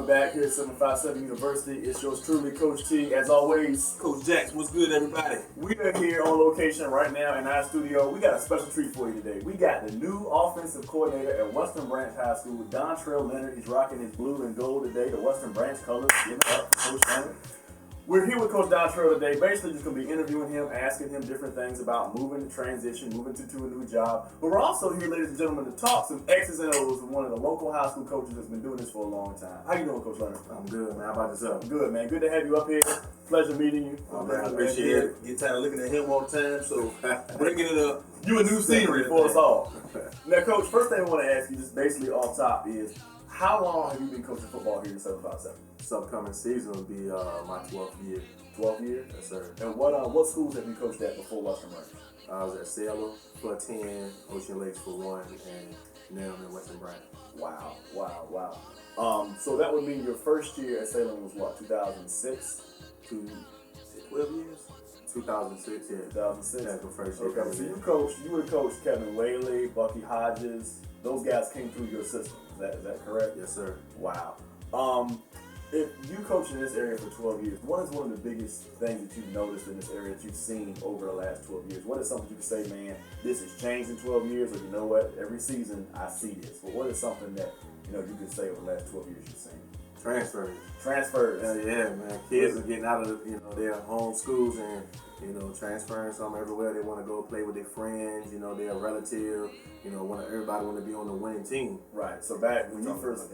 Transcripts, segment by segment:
We're back here at 757 University. It's yours truly, Coach T. As always, Coach Jax, what's good, everybody? we are here on location right now in our studio. We got a special treat for you today. We got the new offensive coordinator at Western Branch High School, Dontrell Loenard. He's rocking his blue and gold today, the Western Branch colors. Give it up, Coach Loenard. We're here with Coach Dontrell today, basically just going to be interviewing him, asking him different things about moving, transition, moving to a new job. But we're also here, ladies and gentlemen, to talk some X's and O's with one of the local high school coaches that's been doing this for a long time. How you doing, Coach Leonard? I'm good, man. How about yourself? Good, man. Good to have you up here. Pleasure meeting you. Oh, man, I appreciate it. Get tired of looking at him all the time, so bringing it up. You a new scenery for us all. Now, Coach, first thing I want to ask you, just basically off top, is how long have you been coaching football here at 757? This upcoming season will be my 12th year. 12 years? Yes, sir. And what schools have you coached at before Western Branch? I was at Salem for 10, Ocean Lakes for 1, and now I'm in Western Branch. Wow. So that would mean your first year at Salem was what, 2006? 12 years? 2006, yeah. 2006. That's the first year. Okay, so you would have coached Kevin Whaley, Bucky Hodges. Those guys came through your system. Is that correct? Yes, sir. Wow. If you coach in this area for 12 years, what is one of the biggest things that you've noticed in this area that you've seen over the last 12 years? What is something you can say, man, this has changed in 12 years, or you know what, every season I see this. But what is something that, you can say over the last 12 years you've seen? Transfers. Transfers. Man. Kids are getting out of their home schools and transferring some everywhere. They want to go play with their friends, their relative. Everybody want to be on the winning team. Right. So back when you first,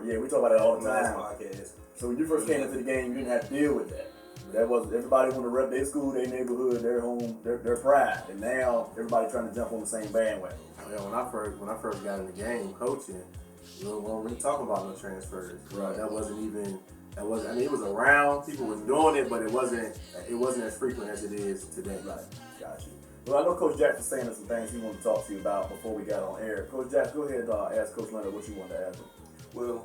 yeah, we talk about that all the time. Podcast. So when you first came into the game, you didn't have to deal with that. That was everybody want to rep their school, their neighborhood, their home, their pride. And now everybody trying to jump on the same bandwagon. Yeah, when I first got in the game coaching, we weren't really talking about no transfers. Right. It was around, people was doing it, but it wasn't as frequent as it is today. Right. Got you. Well, I know Coach Jack was saying some things he wanted to talk to you about before we got on air. Coach Jack, go ahead and ask Coach Leonard what you wanted to ask him. Well,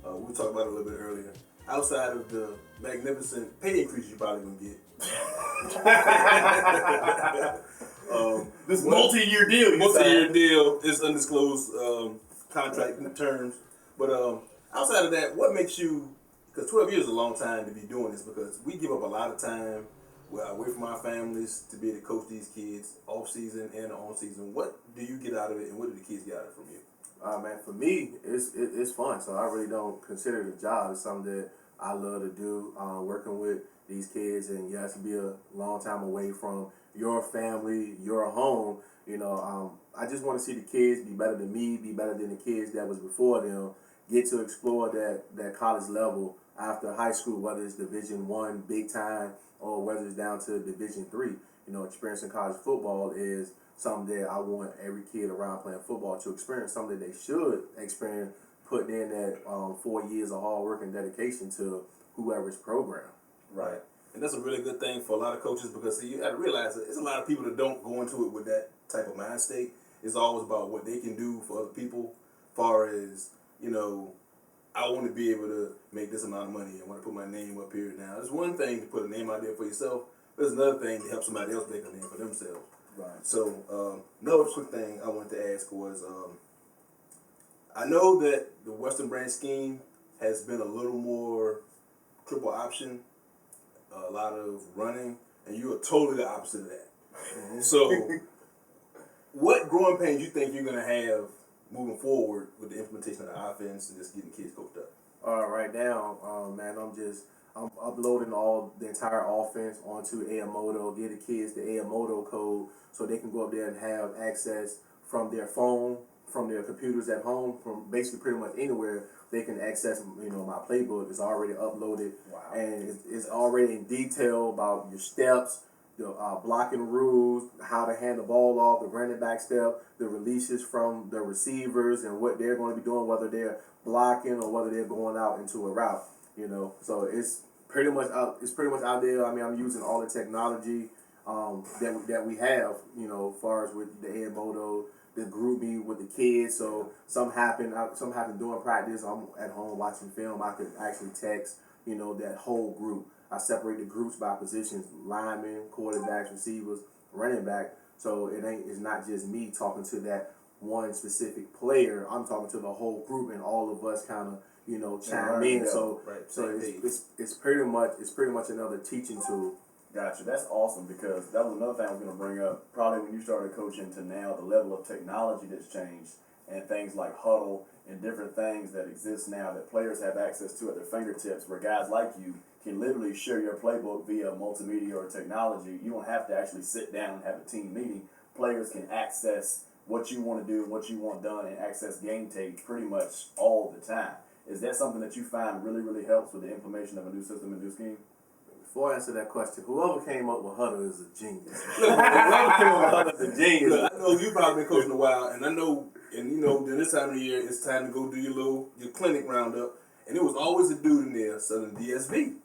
we talked about it a little bit earlier. Outside of the magnificent pay increase you're probably going to get. This multi-year deal. Multi-year deal is undisclosed contract terms. But outside of that, what makes you, because 12 years is a long time to be doing this, because we give up a lot of time away from our families to be able to coach these kids off season and on season. What do you get out of it, and what do the kids get out of it from you? Man, for me, it's fun. So I really don't consider it a job. It's something that I love to do, working with these kids. And yes, to be a long time away from your family, your home. I just want to see the kids be better than me, be better than the kids that was before them, get to explore that college level after high school, whether it's Division I, big time, or whether it's down to Division III. Experiencing college football is something that I want every kid around playing football to experience, something they should experience, putting in that 4 years of hard work and dedication to whoever's program. Right. And that's a really good thing for a lot of coaches, because you have to realize that there's a lot of people that don't go into it with that type of mind state. It's always about what they can do for other people, as far as, I want to be able to make this amount of money. I want to put my name up here now. It's one thing to put a name out there for yourself. There's another thing to help somebody else make a name for themselves. Right. So another quick thing I wanted to ask was, I know that the Western Branch scheme has been a little more triple option, a lot of running, and you are totally the opposite of that. Mm-hmm. So what growing pains you think you're going to have moving forward with the implementation of the offense and just getting kids coached up? Right now, man, I'm uploading the entire offense onto Aomodo, give the kids the Aomodo code so they can go up there and have access from their phone, from their computers at home, from basically pretty much anywhere. They can access, my playbook is already uploaded. Wow. And it's already in detail about your steps, the blocking rules, how to hand the ball off, the running back step, the releases from the receivers, and what they're going to be doing, whether they're blocking or whether they're going out into a route. So it's pretty much out. It's pretty much out there. I mean, I'm using all the technology that we have. As far as with the Aomodo, the group me with the kids. So something happened during practice. I'm at home watching film. I could actually text that whole group. I separate the groups by positions: linemen, quarterbacks, receivers, running back. So it's not just me talking to that one specific player. I'm talking to the whole group, and all of us kind of chime in. Yeah. So Right. it's pretty much another teaching tool. Gotcha. That's awesome because that was another thing I was going to bring up. Probably when you started coaching to now, the level of technology that's changed and things like huddle and different things that exist now that players have access to at their fingertips, where guys like you can literally share your playbook via multimedia or technology. You don't have to actually sit down and have a team meeting. Players can access what you want to do, what you want done, and access game tape pretty much all the time. Is that something that you find really, really helps with the implementation of a new system and new scheme? Before I answer that question, whoever came up with huddle is a genius. Whoever came up with huddle is a genius. Look, I know you've probably been coaching a while, and I know, during this time of the year, it's time to go do your clinic roundup, and there was always a dude in there selling DSV.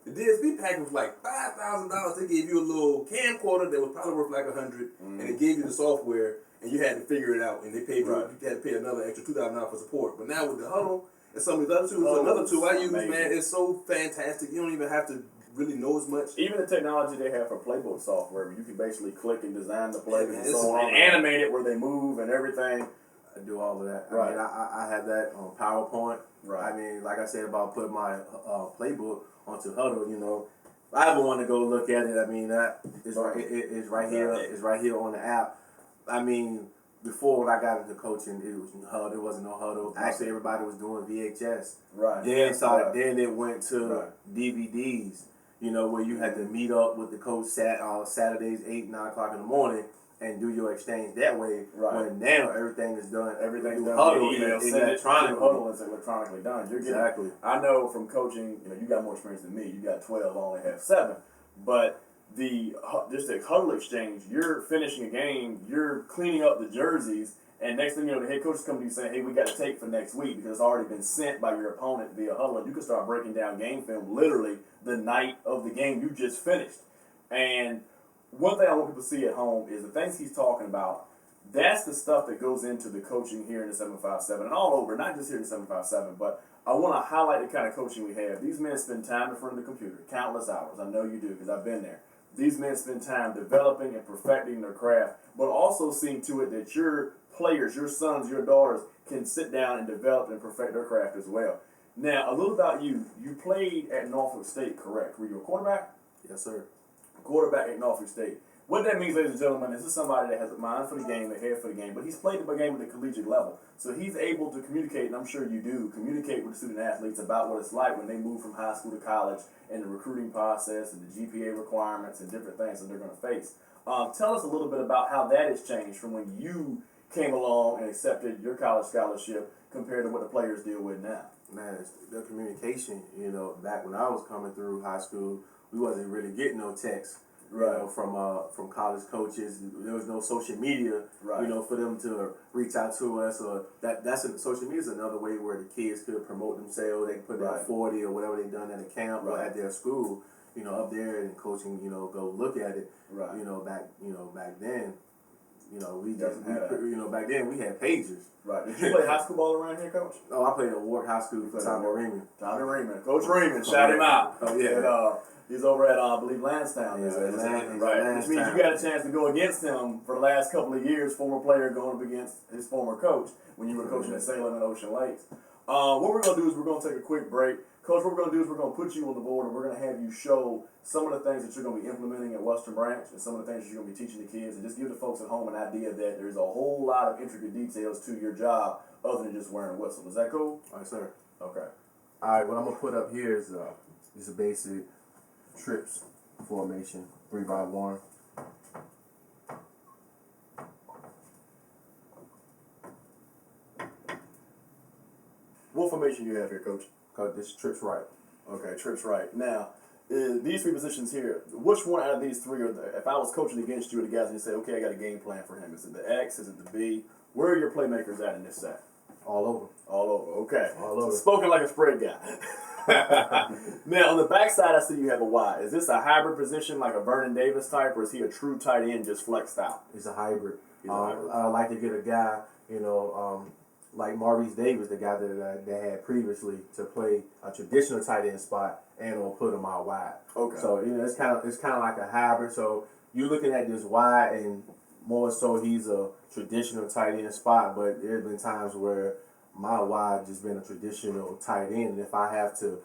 The DSV package was like $5,000. They gave you a little camcorder that was probably worth like $100, and it gave you the software, and you had to figure it out, and they paid you. Right. You had to pay another extra $2,000 for support. But now with the huddle and some of these other tools, another tool I use, amazing. man, it's so fantastic. You don't even have to really know as much. Even the technology they have for playbook software, where you can basically click and design the plays Yeah, and so on, and animate it where they move and everything. I do all of that. Right. I mean, I have that on PowerPoint. Right. I mean, like I said about putting my playbook onto Huddle, if I ever want to go look at it, I mean, it's right here. It's right here on the app. I mean, before when I got into coaching, it was Huddle. There wasn't no Huddle. Actually, everybody was doing VHS. Right. Then it went to DVDs. Where you had to meet up with the coach Saturdays 8, 9 o'clock in the morning and do your exchange that way. Right. When now everything is done. Everything's done Huddle, via email, send it through Huddle, and it's electronically done. You're getting, Exactly. I know from coaching, you got more experience than me. You got 12, I only have 7. But just the Huddle exchange, you're finishing a game, you're cleaning up the jerseys, and next thing you know, the head coach is coming to you saying, hey, we got to take for next week because it's already been sent by your opponent via Huddle. And you can start breaking down game film literally the night of the game you just finished. And one thing I want people to see at home is the things he's talking about. That's the stuff that goes into the coaching here in the 757 and all over, not just here in the 757, but I want to highlight the kind of coaching we have. These men spend time in front of the computer, countless hours. I know you do because I've been there. These men spend time developing and perfecting their craft, but also seeing to it that your players, your sons, your daughters can sit down and develop and perfect their craft as well. Now, a little about you. You played at Norfolk State, correct? Were you a quarterback? Yes, sir. Quarterback at Norfolk State. What that means, ladies and gentlemen, is this is somebody that has a mind for the game, a head for the game, but he's played the game at the collegiate level. So he's able to communicate, and I'm sure you do, communicate with the student athletes about what it's like when they move from high school to college and the recruiting process and the GPA requirements and different things that they're going to face. Tell us a little bit about how that has changed from when you came along and accepted your college scholarship compared to what the players deal with now. Man, it's the communication, back when I was coming through high school, we wasn't really getting no texts. From college coaches, there was no social media, for them to reach out to us. Or social media is another way where the kids could promote themselves. They put their 40 or whatever they done at a camp or at their school, up there and coaching, go look at it. Back then, back then we had pages. Right. Did you play high school ball around here, Coach? Oh, I played at Ward High School for Tommy Raymond. Tommy Raymond. Coach Raymond, shout him out. Oh, yeah. And, he's over at, I believe, Lansdowne. Right. Which means you got a chance to go against him for the last couple of years, former player going up against his former coach when you were coaching at Salem and Ocean Lakes. What we're going to do is we're going to take a quick break. Coach, what we're going to do is we're going to put you on the board and we're going to have you show some of the things that you're going to be implementing at Western Branch and some of the things that you're going to be teaching the kids and just give the folks at home an idea that there's a whole lot of intricate details to your job other than just wearing a whistle. Is that cool? All right, sir. Okay. All right, what I'm going to put up here is a basic trips formation, 3x1. What formation do you have here, Coach? This trips right. Okay, trips right. Now, these 3 positions here, which one out of these 3 are if I was coaching against you or the guys and you say, okay, I got a game plan for him. Is it the X? Is it the B? Where are your playmakers at in this set? All over. All over, okay. All over. Spoken like a spread guy. Now, on the backside, I see you have a Y. Is this a hybrid position like a Vernon Davis type, or is he a true tight end just flexed out? It's a hybrid. He's a hybrid. I like to get a guy, like Maurice Davis, the guy that had previously, to play a traditional tight end spot and will put him out wide. Okay. So it's kind of like a hybrid. So you're looking at this wide, and more so he's a traditional tight end spot. But there's been times where my wide just been a traditional tight end. And if I have to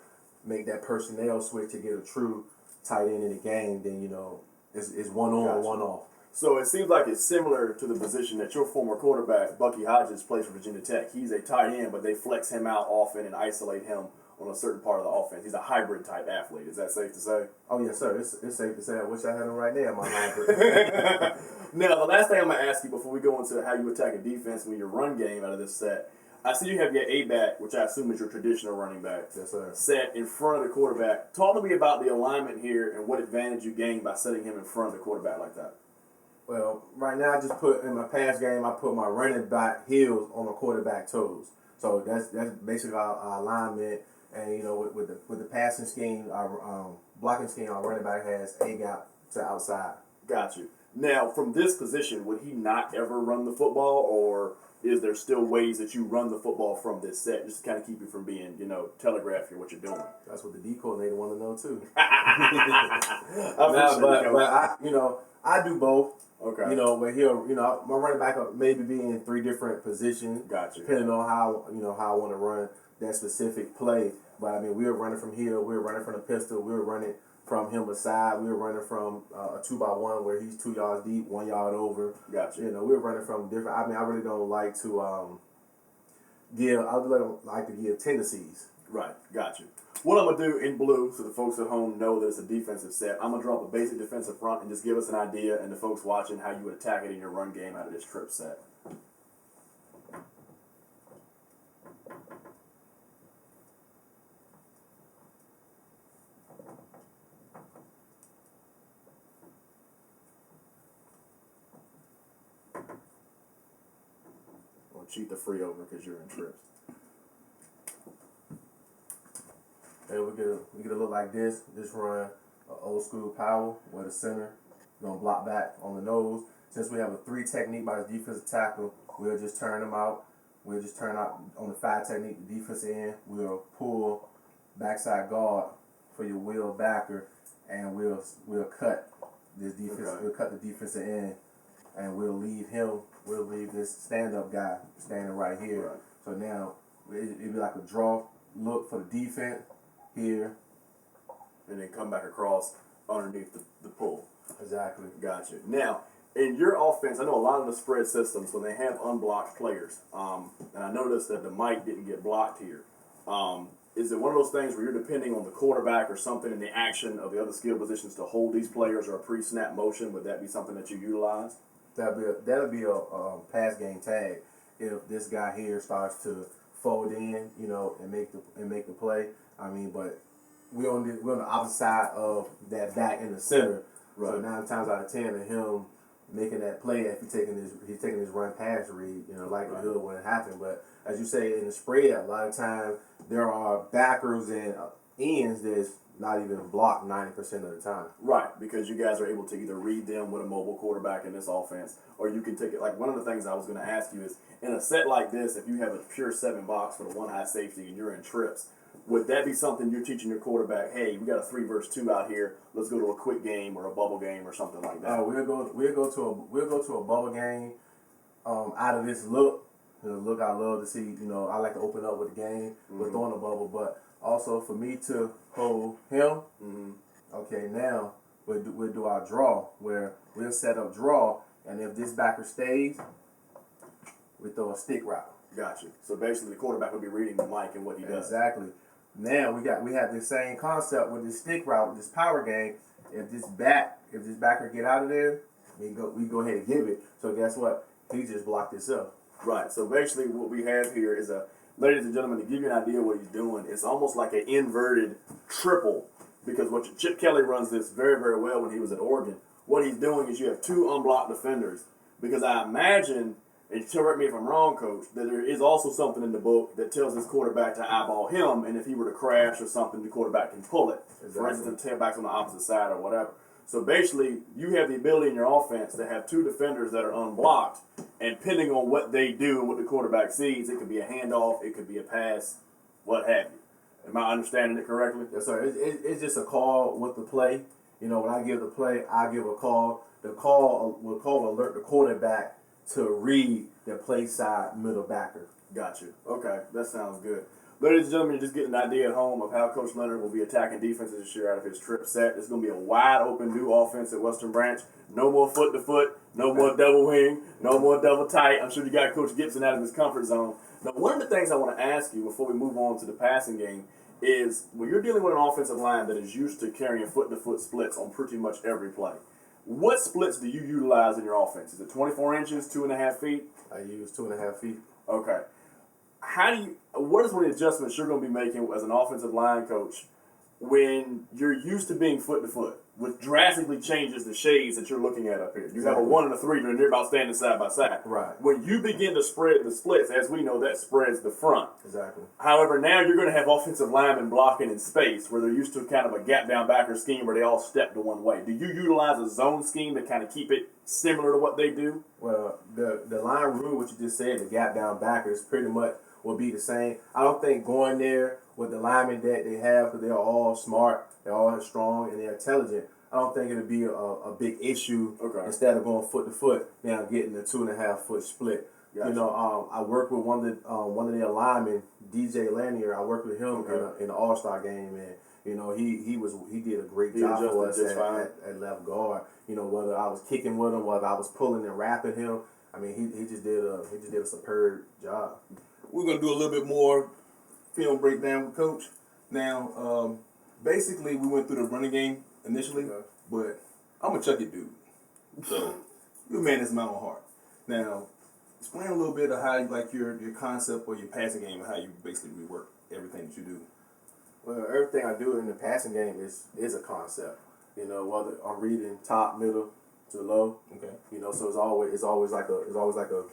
make that personnel switch to get a true tight end in the game, then it's one on, Gotcha. one off. So it seems like it's similar to the position that your former quarterback, Bucky Hodges, plays for Virginia Tech. He's a tight end, but they flex him out often and isolate him on a certain part of the offense. He's a hybrid type athlete. Is that safe to say? Oh, yes, sir. It's safe to say. I wish I had him right there, my hybrid. Now, the last thing I'm going to ask you before we go into how you attack a defense when your run game out of this set, I see you have your A-back, which I assume is your traditional running back, Yes, sir. set in front of the quarterback. Talk to me about the alignment here and what advantage you gain by setting him in front of the quarterback like that. Well, right now I just put in my pass game, I put my running back heels on my quarterback toes. So that's basically our alignment. And with the passing scheme, our blocking scheme, our running back has a gap to outside. Got you. Now, from this position, would he not ever run the football, or is there still ways that you run the football from this set, just to kind of keep you from being, telegraph here what you're doing? That's what the D coordinator want to know too. But I do both. okay. But my running back maybe be in 3 different positions. Got you. Depending on how I want to run that specific play. But I mean, we were running from here, we were running from the pistol, we were running from him aside, we were running from a 2-by-1 where he's 2 yards deep, 1 yard over. Got you. We were running from different. I mean, I really don't like to I would like to give tendencies. Right. Got you. What I'm going to do in blue, so the folks at home know that it's a defensive set, I'm going to drop a basic defensive front and just give us an idea, and the folks watching, how you would attack it in your run game out of this trip set. Or cheat the free over because you're in trips. And we get a look like this. Just run an old school power where the center gonna block back on the nose. Since we have a 3 technique by the defensive tackle, we'll just turn them out. We'll just turn out on the 5 technique, the defensive end. We'll pull backside guard for your wheel backer, and we'll cut this defense. Okay. We'll cut the defensive end, and we'll leave him. We'll leave this stand-up guy standing right here. Right. So now it'd be like a draw look for the defense here. And then come back across underneath the pull. Exactly. Gotcha. Now, in your offense, I know a lot of the spread systems, when they have unblocked players, and I noticed that the mic didn't get blocked here. Is it one of those things where you're depending on the quarterback or something in the action of the other skill positions to hold these players, or a pre-snap motion? Would that be something that you utilize? That'll be a pass game tag if this guy here starts to fold in, and make the play. I mean, but we're on the opposite side of that back in the center. Right. So 9 times out of 10 of him making that play, if he's taking his run pass read, likelihood wouldn't happen. But as you say, in the spread, a lot of times there are backers and ends that's not even blocked 90% of the time. Right, because you guys are able to either read them with a mobile quarterback in this offense, or you can take it. Like, one of the things I was going to ask you is, in a set like this, if you have a pure 7 box for the 1 high safety and you're in trips, would that be something you're teaching your quarterback? Hey, we got a 3 versus 2 out here. Let's go to a quick game or a bubble game or something like that. We'll go to a bubble game. Out of this look, the look I love to see. I like to open up with the game with throwing a bubble, but also for me to hold him. Mm-hmm. Okay, now we'll do our draw where we'll set up draw, and if this backer stays, we throw a stick route. Gotcha. So basically, the quarterback would be reading the mic and what he does. Exactly. Now we have the same concept with this stick route, with this power game. If this backer get out of there, we go ahead and give it. So guess what? He just blocked himself. Right. So basically, what we have here is ladies and gentlemen, to give you an idea of what he's doing, it's almost like an inverted triple, because Chip Kelly runs this very, very well when he was at Oregon. What he's doing is you have 2 unblocked defenders, because I imagine, and correct me if I'm wrong, Coach, that there is also something in the book that tells this quarterback to eyeball him, and if he were to crash or something, the quarterback can pull it. Exactly. For instance, the tailback's on the opposite side or whatever. So basically, you have the ability in your offense to have 2 defenders that are unblocked, and depending on what they do and what the quarterback sees, it could be a handoff, it could be a pass, what have you. Am I understanding it correctly? Yes, sir. It's just a call with the play. When I give the play, I give a call. The call will alert the quarterback to read the play side middle backer. Got you. Okay, that sounds good. Ladies and gentlemen, you're just getting an idea at home of how Coach Loenard will be attacking defenses this year out of his trip set. It's going to be a wide open new offense at Western Branch. No more foot to foot, no more double wing, no more double tight. I'm sure you got Coach Gibson out of his comfort zone. Now, one of the things I want to ask you before we move on to the passing game is when you're dealing with an offensive line that is used to carrying foot to foot splits on pretty much every play, what splits do you utilize in your offense? Is it 24 inches, 2.5 feet? I use 2.5 feet. Okay. What is one of the adjustments you're going to be making as an offensive line coach when you're used to being foot to foot, which drastically changes the shades that you're looking at up here? You have a 1 and a 3, and they're about standing side by side. Right. When you begin to spread the splits, as we know, that spreads the front. Exactly. However, now you're going to have offensive linemen blocking in space where they're used to kind of a gap down backer scheme where they all step to one way. Do you utilize a zone scheme to kind of keep it similar to what they do? Well, the line rule, what you just said, the gap down backers, pretty much will be the same. I don't think going there with the linemen that they have, because they're all smart, they're all strong, and they're intelligent, I don't think it'll be a big issue. Okay. Instead of going foot to foot, now getting the 2.5 foot split. Gotcha. You know, I worked with one of their linemen, DJ Lanier. I worked with him in the All-Star game, and you know he did a great job for us at left guard. You know, whether I was kicking with him, whether I was pulling and wrapping him, I mean he just did a superb job. We're going to do a little bit more film breakdown with Coach. Now, basically, we went through the running game initially, but I'm a chuck it dude. So, you're a man that's my own heart. Now, explain a little bit of how you like your concept or your passing game and how you basically rework everything that you do. Well, everything I do in the passing game is a concept. You know, whether I'm reading top, middle to low. Okay. You know, so it's always like a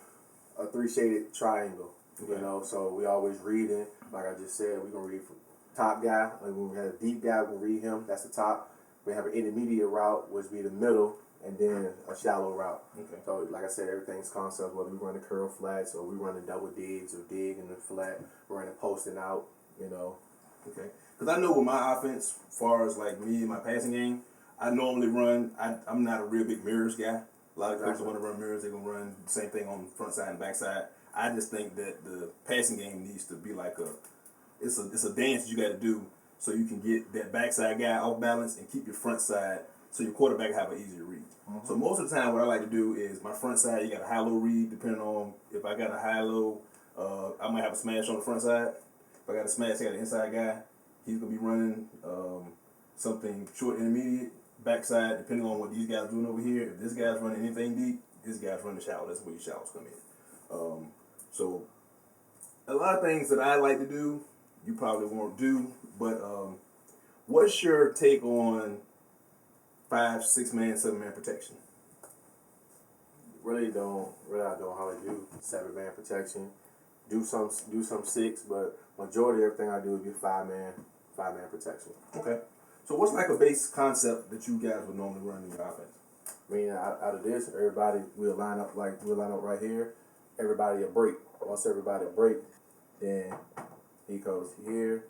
3-shaded triangle. You know, so we always reading. Like I just said, we're gonna read from top guy. Like when we have a deep guy, we'll read him. That's the top. We have an intermediate route, which be the middle, and then a shallow route. Okay. So like I said, everything's concept. Whether we run the curl flats or we run the double digs or dig in the flat, we're running posting out. You know. Okay. Because I know with my offense, as far as like me and my passing game, I normally run. I'm not a real big mirrors guy. A lot of coaches want to run mirrors. They're gonna run the same thing on the front side and back side. I just think that the passing game needs to be like it's a dance you got to do so you can get that backside guy off balance and keep your front side so your quarterback have an easier read. Mm-hmm. So most of the time what I like to do is my front side, you got a high-low read depending on if I got a high-low, I might have a smash on the front side. If I got a smash, I got an inside guy, he's going to be running something short intermediate, backside, depending on what these guys are doing over here. If this guy's running anything deep, this guy's running shallow. That's where your shallows come in. So a lot of things that I like to do, you probably won't do, but what's your take on 5, 6 man, 7 man protection? I don't how to do 7 man protection. Do some 6, but majority of everything I do is do 5 man protection. Okay. So what's like a base concept that you guys would normally run in your offense? I mean, out of this, everybody will line up right here. Everybody a break. Once everybody break, then he goes here,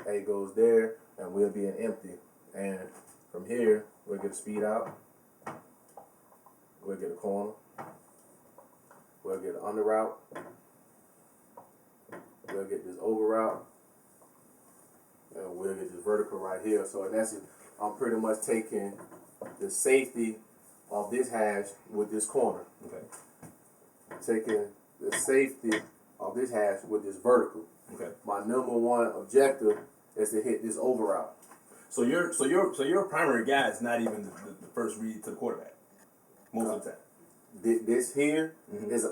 A goes there, and we'll be an empty. And from here, we'll get a speed out. We'll get a corner. We'll get an under route. We'll get this over route. And we'll get this vertical right here. So in essence, I'm pretty much taking the safety of this hash with this corner. Okay. Taking the safety of this hash with this vertical. Okay. My number one objective is to hit this over route. So your primary guy is not even the first read to the quarterback most of the time. This here is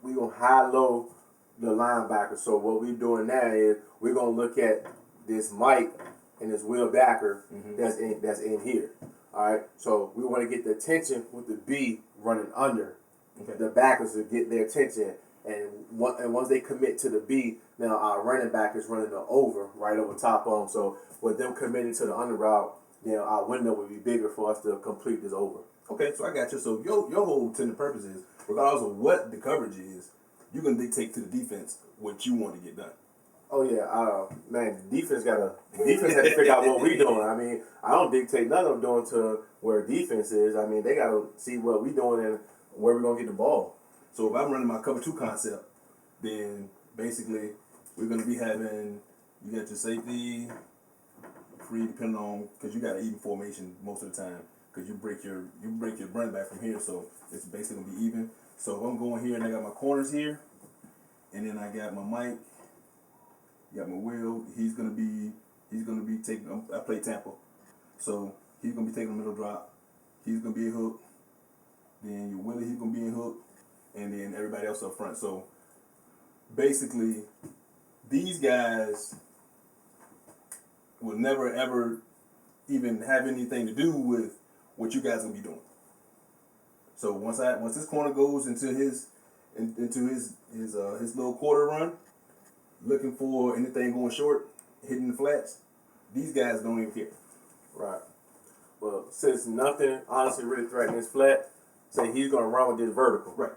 we gonna high-low the linebacker. So what we doing now is we're gonna look at this Mike and this Will Backer that's in here. All right. So we want to get the attention with the B running under. Okay. The backers to get their attention, and once they commit to the B, now our running back is running the over right over top of them. So with them committing to the under route, our window would be bigger for us to complete this over. Okay, so I got you. So your whole intended purpose is, regardless of what the coverage is, you can dictate to the defense what you want to get done. Oh yeah, man. Defense has to figure out what we doing. I mean, I don't dictate none of them doing to where defense is. I mean, they got to see what we doing and where we're gonna get the ball. So if I'm running my cover 2 concept, Then basically we're gonna be having, you got your safety free depending on, because you got an even formation most of the time, because you break your running back from here, so it's basically gonna be even. So I'm going here and I got my corners here, and then I got my mic, got my Will. He's gonna be taking. I play Tampa, so he's gonna be taking the middle drop. He's gonna be a hook. Then your Willie, he's gonna be in hook, and then everybody else up front. So basically, these guys will never ever even have anything to do with what you guys gonna be doing. So once this corner goes into his little quarter run, looking for anything going short, hitting the flats, these guys don't even care. Right. Well, since nothing honestly really threatened this flat, say he's gonna run with this vertical. Right.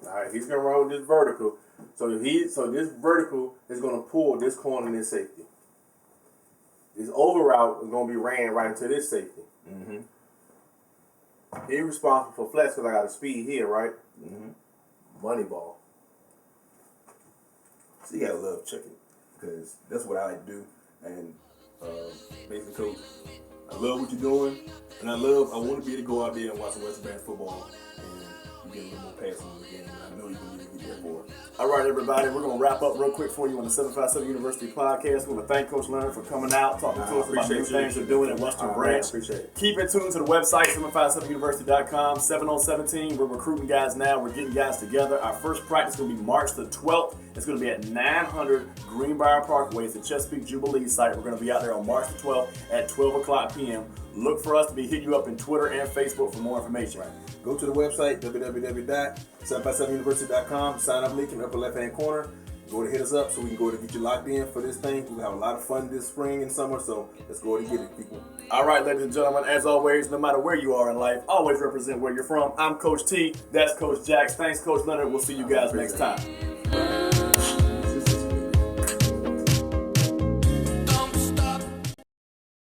All right, he's gonna run with this vertical. So this vertical is gonna pull this corner and this safety. This over route is gonna be ran right into this safety. Mm-hmm. He's responsible for flats because I got a speed here, right? Mm-hmm. Money ball. So you gotta love checking, because that's what I like to do. And basically, coach, I love what you're doing, and I want to be able to go out there and watch some Western Branch football, and you get a little more passing on the game. And I know you're gonna need to be there for it. All right, everybody, we're going to wrap up real quick for you on the 757 University podcast. We want to thank Coach Loenard for coming out, talking to us about new things you're doing at Western Branch. Appreciate it. Keep it tuned to the website, 757university.com. 7-on-17, we're recruiting guys now. We're getting guys together. Our first practice is going to be March the 12th. It's going to be at 900 Greenbrier Parkway. It's the Chesapeake Jubilee site. We're going to be out there on March the 12th at 12 o'clock p.m. Look for us to be hitting you up in Twitter and Facebook for more information. Go to the website, www.757university.com. Sign up link in the upper left-hand corner. Go to hit us up so we can go to get you locked in for this thing. We'll have a lot of fun this spring and summer, so let's go and get it, people. All right, ladies and gentlemen, as always, no matter where you are in life, always represent where you're from. I'm Coach T. That's Coach Jax. Thanks, Coach Leonard. We'll see you guys next time.